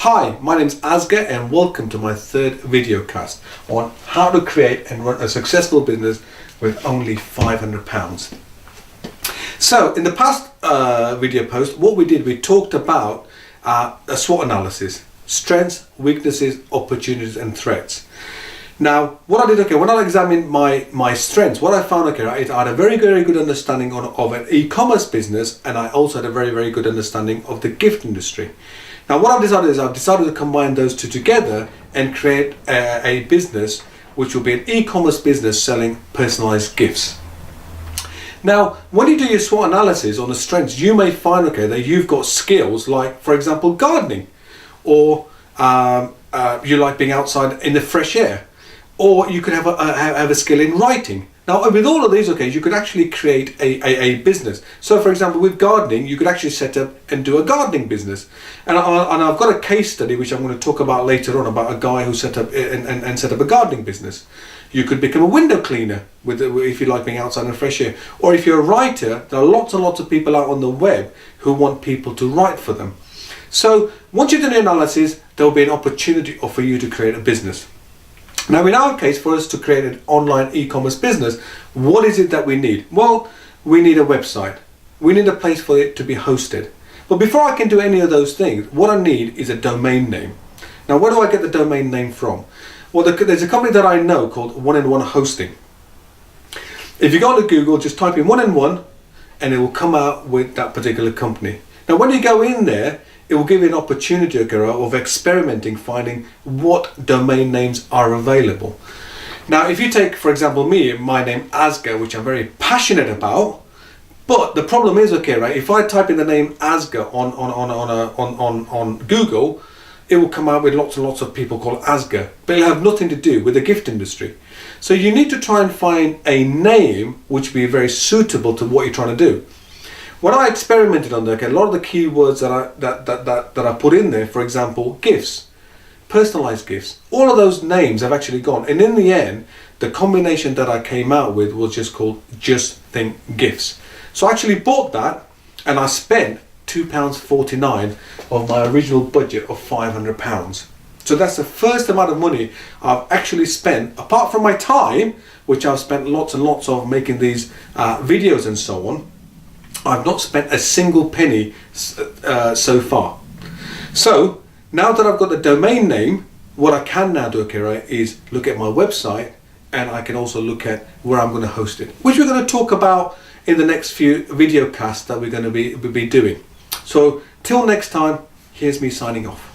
Hi, my name's Asger and welcome to my third video cast on how to create and run a successful business with only £500. So in the past video post, what we did, we talked about a SWOT analysis: strengths, weaknesses, opportunities and threats. Now what I did, when I examined my strengths, what I found, I had a very good understanding of an e-commerce business, and I also had a very good understanding of the gift industry. Now what I've decided to combine those two together and create a business which will be an e-commerce business selling personalized gifts. Now when you do your SWOT analysis on the strengths, you may find that you've got skills like, for example, gardening, or you like being outside in the fresh air, or you could have a skill in writing. Now with all of these, you could actually create a business. So for example, with gardening, you could actually set up and do a gardening business. And I've got a case study which I'm going to talk about later on, about a guy who set up and set up a gardening business. You could become a window cleaner if you like being outside in the fresh air. Or if you're a writer, there are lots and lots of people out on the web who want people to write for them. So once you've done the analysis, there'll be an opportunity for you to create a business. Now in our case, for us to create an online e-commerce business, what is it that we need? Well, we need a website. We need a place for it to be hosted. But before I can do any of those things, what I need is a domain name. Now where do I get the domain name from? Well, there's a company that I know called One-in-One Hosting. If you go to Google, just type in One-in-One and it will come out with that particular company. Now when you go in there, it will give you an opportunity of experimenting, finding what domain names are available. Now if you take, for example, my name Asger, which I'm very passionate about, but the problem is, if I type in the name Asger on Google, it will come out with lots and lots of people called Asger, but it'll have nothing to do with the gift industry. So you need to try and find a name which will be very suitable to what you're trying to do. When I experimented on there, a lot of the keywords that I put in there, for example, gifts, personalized gifts, all of those names have actually gone. And in the end, the combination that I came out with was just called Just Think Gifts. So I actually bought that and I spent £2.49 of my original budget of £500. So that's the first amount of money I've actually spent, apart from my time, which I've spent lots and lots of making these videos and so on. I've not spent a single penny so far. So now that I've got the domain name, what I can now do, is look at my website, and I can also look at where I'm going to host it, which we're going to talk about in the next few video casts that we're going to be doing. So till next time, here's me signing off.